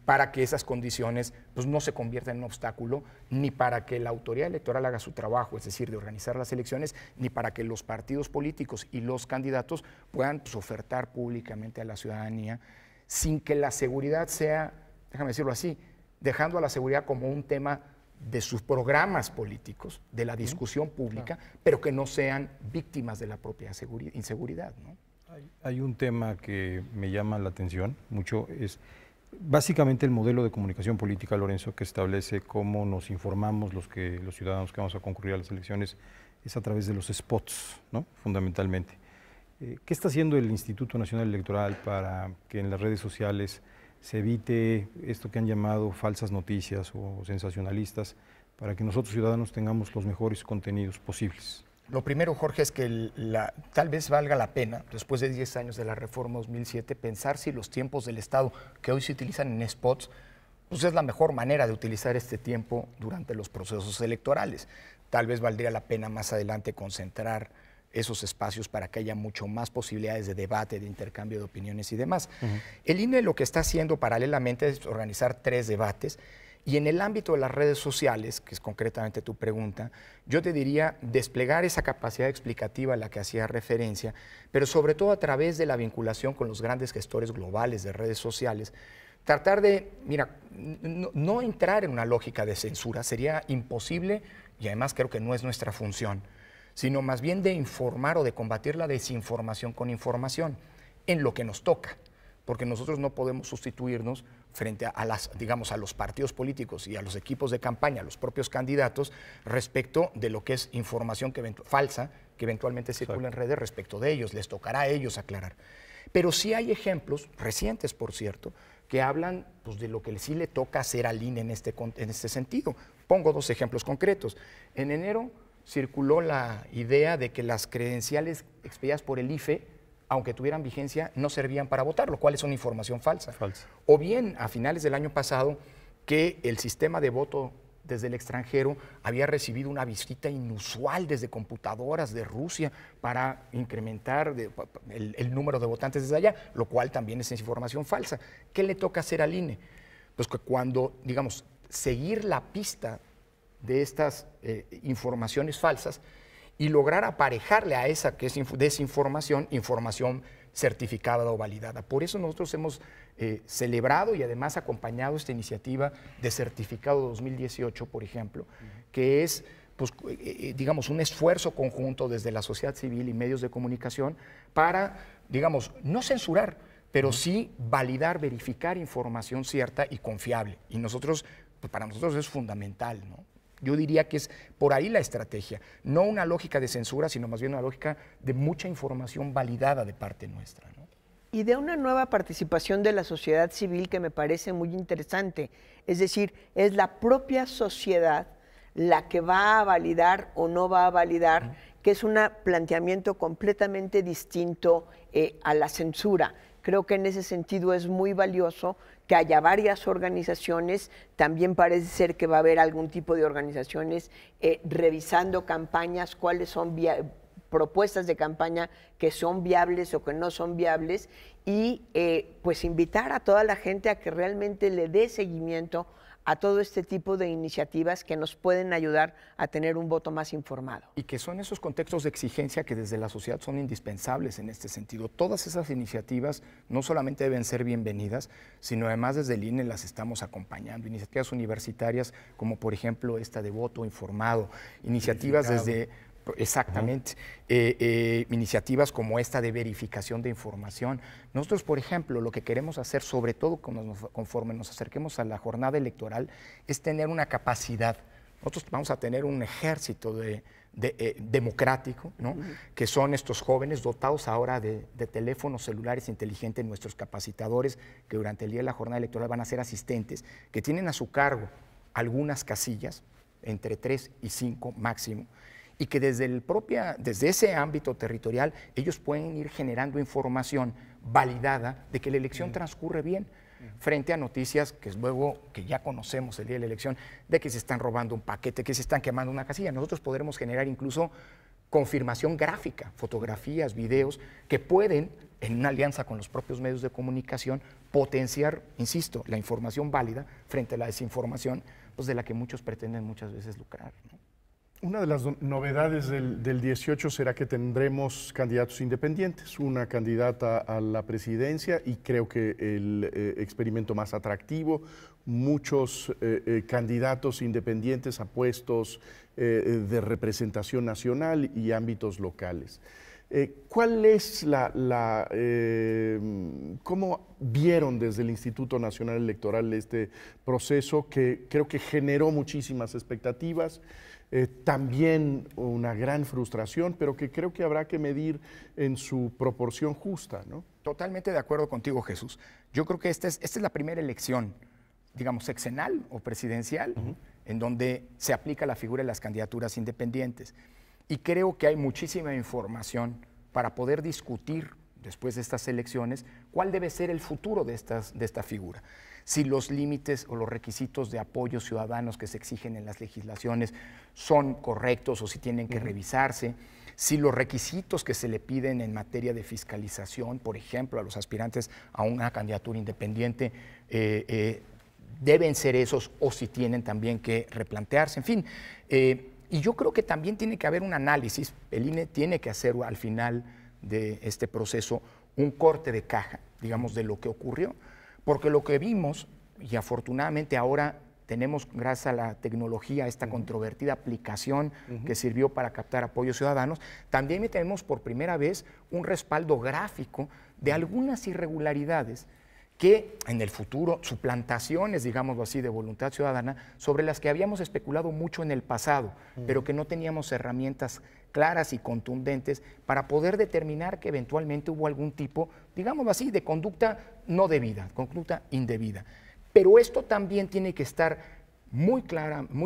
para que esas condiciones no se conviertan en un obstáculo, ni para que la autoridad electoral haga su trabajo, es decir, de organizar las elecciones, ni para que los partidos políticos y los candidatos puedan ofertar públicamente a la ciudadanía, sin que la seguridad sea, déjame decirlo así, dejando a la seguridad como un tema de sus programas políticos, de la discusión pública, pero que no sean víctimas de la propia inseguridad, ¿no?
Hay un tema que me llama la atención mucho, es básicamente el modelo de comunicación política, Lorenzo, que establece cómo nos informamos los ciudadanos que vamos a concurrir a las elecciones, es a través de los spots, ¿no? Fundamentalmente. ¿Qué está haciendo el Instituto Nacional Electoral para que en las redes sociales se evite esto que han llamado falsas noticias o sensacionalistas, para que nosotros ciudadanos tengamos los mejores contenidos posibles?
Lo primero, Jorge, es que tal vez valga la pena, después de 10 años de la reforma 2007, pensar si los tiempos del Estado que hoy se utilizan en spots, pues es la mejor manera de utilizar este tiempo durante los procesos electorales. Tal vez valdría la pena más adelante concentrar esos espacios para que haya mucho más posibilidades de debate, de intercambio de opiniones y demás. El INE lo que está haciendo paralelamente es organizar 3 debates, y en el ámbito de las redes sociales, que es concretamente tu pregunta, yo te diría desplegar esa capacidad explicativa a la que hacía referencia, pero sobre todo a través de la vinculación con los grandes gestores globales de redes sociales, tratar de, no entrar en una lógica de censura, sería imposible, y además creo que no es nuestra función, sino más bien de informar o de combatir la desinformación con información, en lo que nos toca, porque nosotros no podemos sustituirnos frente a los partidos políticos y a los equipos de campaña, a los propios candidatos, respecto de lo que es información falsa que eventualmente circula en redes respecto de ellos. Les tocará a ellos aclarar. Pero sí hay ejemplos, recientes por cierto, que hablan de lo que sí le toca hacer al INE en este sentido. Pongo 2 ejemplos concretos. En enero circuló la idea de que las credenciales expedidas por el IFE, aunque tuvieran vigencia, no servían para votar, lo cual es una información falsa. O bien, a finales del año pasado, que el sistema de voto desde el extranjero había recibido una visita inusual desde computadoras de Rusia para incrementar el número de votantes desde allá, lo cual también es información falsa. ¿Qué le toca hacer al INE? pues que cuando, digamos, seguir la pista de estas informaciones falsas y lograr aparejarle a esa que es desinformación, información certificada o validada. Por eso nosotros hemos celebrado y además acompañado esta iniciativa de certificado 2018, por ejemplo, que es, pues, digamos, un esfuerzo conjunto desde la sociedad civil y medios de comunicación para, digamos, no censurar, pero sí validar, verificar información cierta y confiable. Y nosotros, pues para nosotros es fundamental, ¿no? Yo diría que es por ahí la estrategia, no una lógica de censura, sino más bien una lógica de mucha información validada de parte nuestra, ¿no?
Y de una nueva participación de la sociedad civil que me parece muy interesante. Es decir, es la propia sociedad la que va a validar o no va a validar, que es un planteamiento completamente distinto a la censura. Creo que en ese sentido es muy valioso que haya varias organizaciones. También parece ser que va a haber algún tipo de organizaciones revisando campañas, cuáles son propuestas de campaña que son viables o que no son viables, y pues invitar a toda la gente a que realmente le dé seguimiento a todo este tipo de iniciativas que nos pueden ayudar a tener un voto más informado.
Y que son esos contextos de exigencia que desde la sociedad son indispensables en este sentido. Todas esas iniciativas no solamente deben ser bienvenidas, sino además desde el INE las estamos acompañando. Iniciativas universitarias como por ejemplo esta de voto informado, iniciativas desde... Exactamente. Iniciativas como esta de verificación de información. Nosotros, por ejemplo, lo que queremos hacer, sobre todo conforme nos acerquemos a la jornada electoral, es tener una capacidad. Nosotros vamos a tener un ejército democrático, ¿no? Que son estos jóvenes dotados ahora de teléfonos celulares inteligentes, nuestros capacitadores, que durante el día de la jornada electoral van a ser asistentes, que tienen a su cargo algunas casillas, entre 3 y 5 máximo, y que desde ese ámbito territorial ellos pueden ir generando información validada de que la elección transcurre bien, frente a noticias que ya conocemos el día de la elección, de que se están robando un paquete, que se están quemando una casilla. Nosotros podremos generar incluso confirmación gráfica, fotografías, videos, que pueden, en una alianza con los propios medios de comunicación, potenciar, insisto, la información válida frente a la desinformación, pues de la que muchos pretenden muchas veces lucrar, ¿no?
Una de las novedades del 18 será que tendremos candidatos independientes, una candidata a la presidencia y creo que el experimento más atractivo, muchos candidatos independientes a puestos de representación nacional y ámbitos locales. ¿Cuál es cómo vieron desde el Instituto Nacional Electoral este proceso que creo que generó muchísimas expectativas? También una gran frustración, pero que creo que habrá que medir en su proporción justa, ¿no?
Totalmente de acuerdo contigo, Jesús. Yo creo que esta es la primera elección, digamos, sexenal o presidencial, en donde se aplica la figura de las candidaturas independientes. Y creo que hay muchísima información para poder discutir, después de estas elecciones, cuál debe ser el futuro de esta figura. Si los límites o los requisitos de apoyo ciudadanos que se exigen en las legislaciones son correctos o si tienen que revisarse, si los requisitos que se le piden en materia de fiscalización, por ejemplo, a los aspirantes a una candidatura independiente, deben ser esos o si tienen también que replantearse, en fin. Y yo creo que también tiene que haber un análisis, el INE tiene que hacer al final de este proceso un corte de caja, digamos, de lo que ocurrió. Porque lo que vimos, y afortunadamente ahora tenemos, gracias a la tecnología, esta controvertida aplicación que sirvió para captar apoyos ciudadanos, también tenemos por primera vez un respaldo gráfico de algunas irregularidades que en el futuro, suplantaciones, digámoslo así, de voluntad ciudadana, sobre las que habíamos especulado mucho en el pasado, pero que no teníamos herramientas claras y contundentes para poder determinar que eventualmente hubo algún tipo, digámoslo así, de conducta no debida, conducta indebida. Pero esto también tiene que estar muy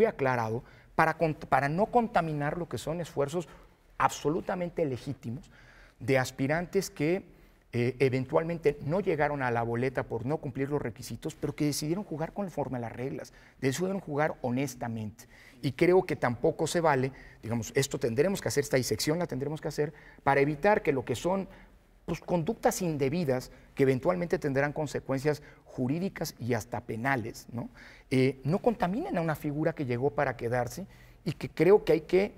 aclarado para no contaminar lo que son esfuerzos absolutamente legítimos de aspirantes que eventualmente no llegaron a la boleta por no cumplir los requisitos, pero que decidieron jugar conforme a las reglas, decidieron jugar honestamente. Y creo que tampoco se vale, digamos, esto tendremos que hacer, esta disección la tendremos que hacer para evitar que lo que son, pues, conductas indebidas que eventualmente tendrán consecuencias jurídicas y hasta penales, ¿no? No contaminen a una figura que llegó para quedarse y que creo que hay que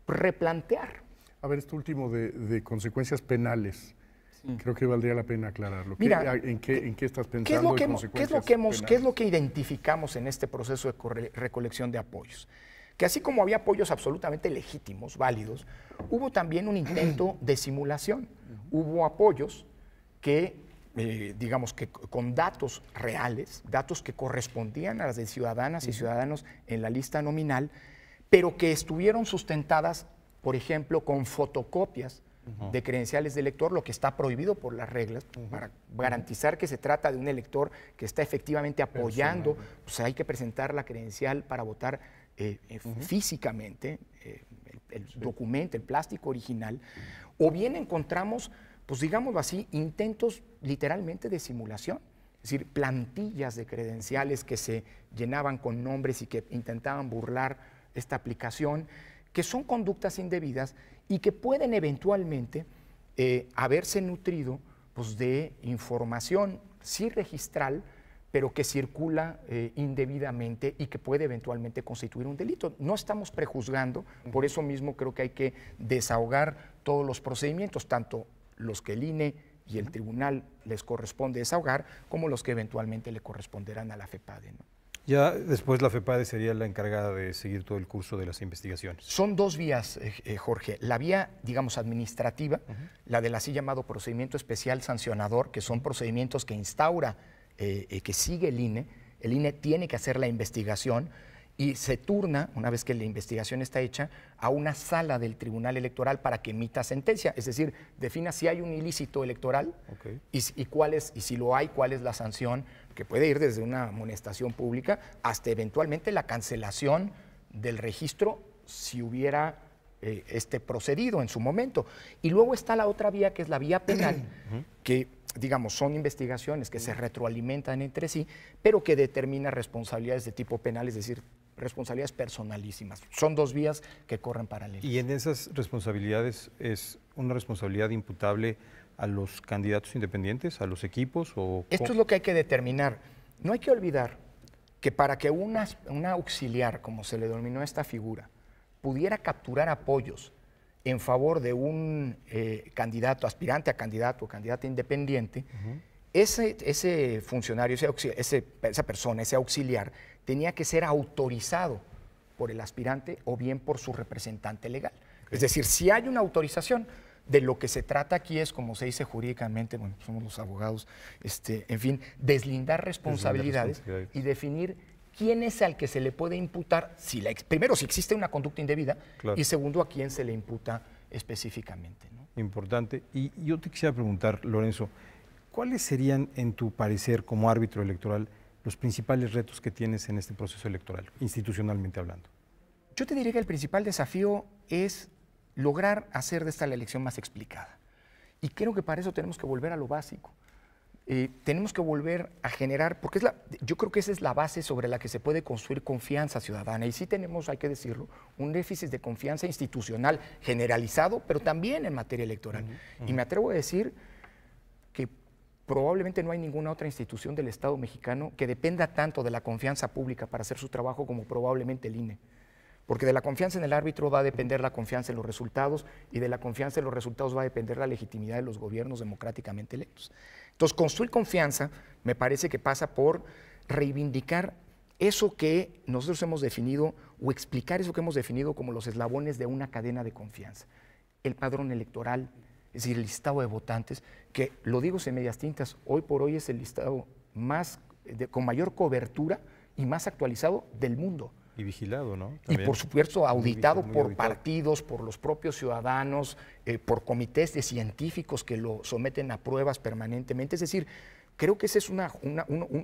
replantear.
A ver, esto último de consecuencias penales. Sí. Creo que valdría la pena aclararlo.
Mira,
¿En qué estás pensando?
¿Qué es lo que identificamos en este proceso de recolección de apoyos? Que así como había apoyos absolutamente legítimos, válidos, hubo también un intento de simulación. Hubo apoyos que, digamos que con datos reales, datos que correspondían a las de ciudadanas y ciudadanos en la lista nominal, pero que estuvieron sustentadas, por ejemplo, con fotocopias de credenciales de elector, lo que está prohibido por las reglas, para garantizar que se trata de un elector que está efectivamente apoyando, pues hay que presentar la credencial para votar físicamente, el documento, el plástico original, o bien encontramos, pues digámoslo así, intentos literalmente de simulación, es decir, plantillas de credenciales que se llenaban con nombres y que intentaban burlar esta aplicación, que son conductas indebidas y que pueden eventualmente haberse nutrido pues, de información, sí registral, pero que circula indebidamente y que puede eventualmente constituir un delito. No estamos prejuzgando, por eso mismo creo que hay que desahogar todos los procedimientos, tanto los que el INE y el tribunal les corresponde desahogar, como los que eventualmente le corresponderán a la FEPADE, ¿no?
Ya después la FEPADE sería la encargada de seguir todo el curso de las investigaciones.
Son dos vías, Jorge. La vía, digamos, administrativa, la del así llamado procedimiento especial sancionador, que son procedimientos que instaura, que sigue el INE tiene que hacer la investigación y se turna, una vez que la investigación está hecha, a una sala del Tribunal Electoral para que emita sentencia, es decir, defina si hay un ilícito electoral y si lo hay, cuál es la sanción, que puede ir desde una amonestación pública hasta eventualmente la cancelación del registro si hubiera procedido en su momento. Y luego está la otra vía, que es la vía penal, que digamos son investigaciones que se retroalimentan entre sí, pero que determina responsabilidades de tipo penal, es decir, responsabilidades personalísimas. Son dos vías que corren paralelas.
¿Y en esas responsabilidades es una responsabilidad imputable a los candidatos independientes, a los equipos?
Esto es lo que hay que determinar. No hay que olvidar que para que una auxiliar, como se le denominó a esta figura, pudiera capturar apoyos en favor de un candidato, aspirante a candidato o candidata independiente, ese funcionario, esa persona, ese auxiliar, tenía que ser autorizado por el aspirante o bien por su representante legal. Es decir, si hay una autorización, de lo que se trata aquí es, como se dice jurídicamente, bueno, somos los abogados, en fin, deslindar responsabilidades y definir quién es al que se le puede imputar, primero, si existe una conducta indebida, y segundo, a quién se le imputa específicamente, ¿no?
Importante. Y yo te quisiera preguntar, Lorenzo, ¿cuáles serían, en tu parecer, como árbitro electoral, los principales retos que tienes en este proceso electoral, institucionalmente hablando?
Yo te diría que el principal desafío es lograr hacer de esta la elección más explicada. Y creo que para eso tenemos que volver a lo básico. Tenemos que volver a generar, porque yo creo que esa es la base sobre la que se puede construir confianza ciudadana. Y sí tenemos, hay que decirlo, un déficit de confianza institucional generalizado, pero también en materia electoral. Y me atrevo a decir que probablemente no hay ninguna otra institución del Estado mexicano que dependa tanto de la confianza pública para hacer su trabajo como probablemente el INE. Porque de la confianza en el árbitro va a depender la confianza en los resultados y de la confianza en los resultados va a depender la legitimidad de los gobiernos democráticamente electos. Entonces, construir confianza me parece que pasa por reivindicar eso que nosotros hemos definido o explicar eso que hemos definido como los eslabones de una cadena de confianza. El padrón electoral, es decir, el listado de votantes, que lo digo sin medias tintas, hoy por hoy es el listado con mayor cobertura y más actualizado del mundo.
Y vigilado, ¿no?
También. Y por supuesto auditado por partidos, por los propios ciudadanos, por comités de científicos que lo someten a pruebas permanentemente. Es decir, creo que ese es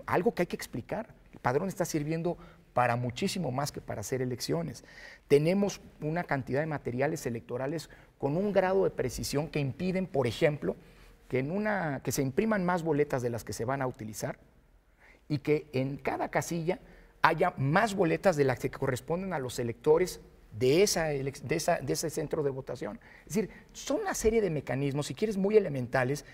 algo que hay que explicar. El padrón está sirviendo para muchísimo más que para hacer elecciones. Tenemos una cantidad de materiales electorales con un grado de precisión que impiden, por ejemplo, que se impriman más boletas de las que se van a utilizar y que en cada casilla haya más boletas de las que corresponden a los electores de ese centro de votación. Es decir, son una serie de mecanismos, si quieres, muy elementales,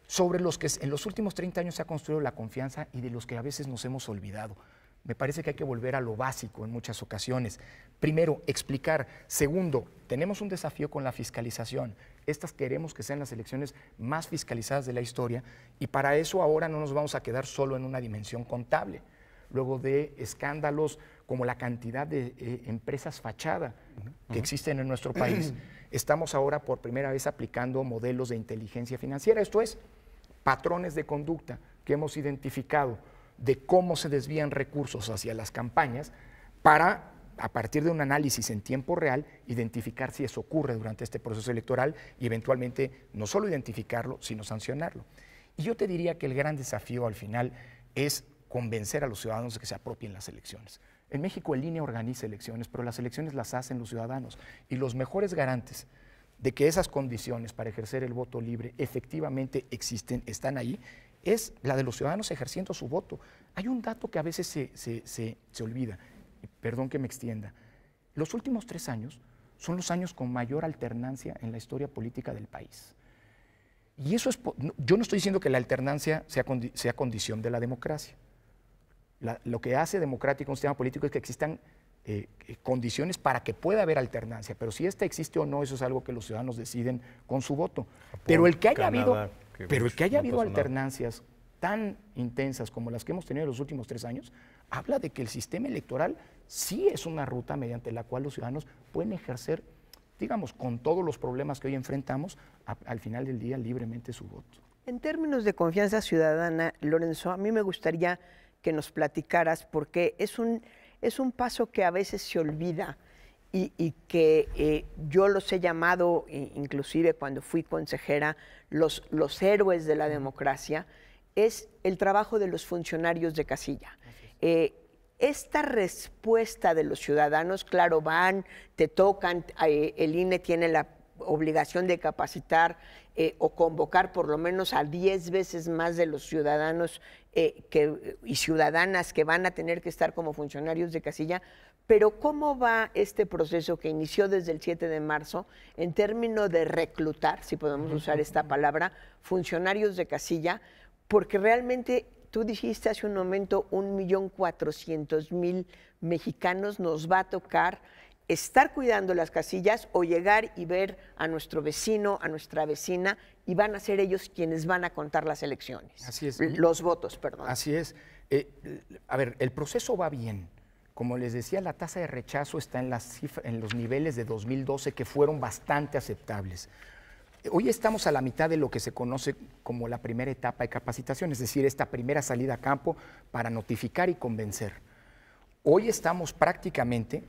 sobre los que en los últimos 30 años se ha construido la confianza y de los que a veces nos hemos olvidado. Me parece que hay que volver a lo básico en muchas ocasiones. Primero, explicar. Segundo, tenemos un desafío con la fiscalización. Estas queremos que sean las elecciones más fiscalizadas de la historia y para eso ahora no nos vamos a quedar solo en una dimensión contable. Luego de escándalos como la cantidad de empresas fachada que existen en nuestro país, estamos ahora por primera vez aplicando modelos de inteligencia financiera. Esto es, patrones de conducta que hemos identificado de cómo se desvían recursos hacia las campañas para, a partir de un análisis en tiempo real, identificar si eso ocurre durante este proceso electoral y eventualmente no solo identificarlo, sino sancionarlo. Y yo te diría que el gran desafío al final es convencer a los ciudadanos de que se apropien las elecciones. En México el INE organiza elecciones, pero las elecciones las hacen los ciudadanos y los mejores garantes de que esas condiciones para ejercer el voto libre efectivamente existen, están ahí, es la de los ciudadanos ejerciendo su voto. Hay un dato que a veces se olvida, perdón que me extienda. Los últimos 3 años son los años con mayor alternancia en la historia política del país. Y eso es, yo no estoy diciendo que la alternancia sea condición de la democracia. Lo que hace democrático un sistema político es que existan condiciones para que pueda haber alternancia, pero si esta existe o no, eso es algo que los ciudadanos deciden con su voto. Pero el que haya habido alternancias tan intensas como las que hemos tenido en los últimos 3 años, habla de que el sistema electoral sí es una ruta mediante la cual los ciudadanos pueden ejercer, digamos, con todos los problemas que hoy enfrentamos, al final del día libremente su voto.
En términos de confianza ciudadana, Lorenzo, a mí me gustaría que nos platicaras, porque es un paso que a veces se olvida y que yo los he llamado, inclusive cuando fui consejera, los héroes de la democracia, es el trabajo de los funcionarios de casilla. Esta respuesta de los ciudadanos, claro, van, te tocan, el INE tiene la obligación de capacitar o convocar por lo menos a 10 veces más de los ciudadanos y ciudadanas que van a tener que estar como funcionarios de casilla, pero ¿cómo va este proceso que inició desde el 7 de marzo en términos de reclutar, si podemos usar esta palabra, funcionarios de casilla? Porque realmente, tú dijiste hace un momento, 1.400.000 mexicanos nos va a tocar estar cuidando las casillas o llegar y ver a nuestro vecino, a nuestra vecina, y van a ser ellos quienes van a contar las elecciones.
Así es.
Los votos, perdón.
Así es. A ver, el proceso va bien. Como les decía, la tasa de rechazo está en los niveles de 2012 que fueron bastante aceptables. Hoy estamos a la mitad de lo que se conoce como la primera etapa de capacitación, es decir, esta primera salida a campo para notificar y convencer. Hoy estamos prácticamente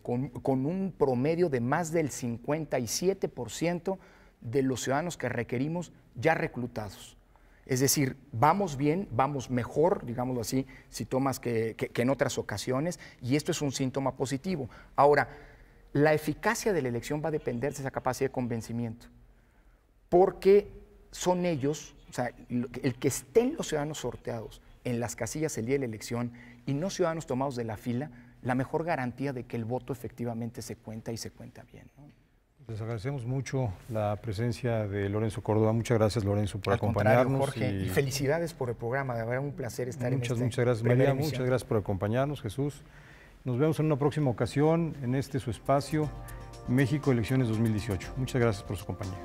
con un promedio de más del 57% de los ciudadanos que requerimos ya reclutados. Es decir, vamos bien, vamos mejor, digámoslo así, si tomas que en otras ocasiones, y esto es un síntoma positivo. Ahora, la eficacia de la elección va a depender de esa capacidad de convencimiento, porque son ellos, o sea, el que estén los ciudadanos sorteados en las casillas el día de la elección y no ciudadanos tomados de la fila, la mejor garantía de que el voto efectivamente se cuenta y se cuenta bien, ¿no?
Les agradecemos mucho la presencia de Lorenzo Córdoba. Muchas gracias, Lorenzo, por
Al
acompañarnos.
Jorge, y felicidades por el programa. De verdad, un placer estar
muchas
en
gracias, María. Muchas gracias por acompañarnos, Jesús. Nos vemos en una próxima ocasión en su espacio, México Elecciones 2018. Muchas gracias por su compañía.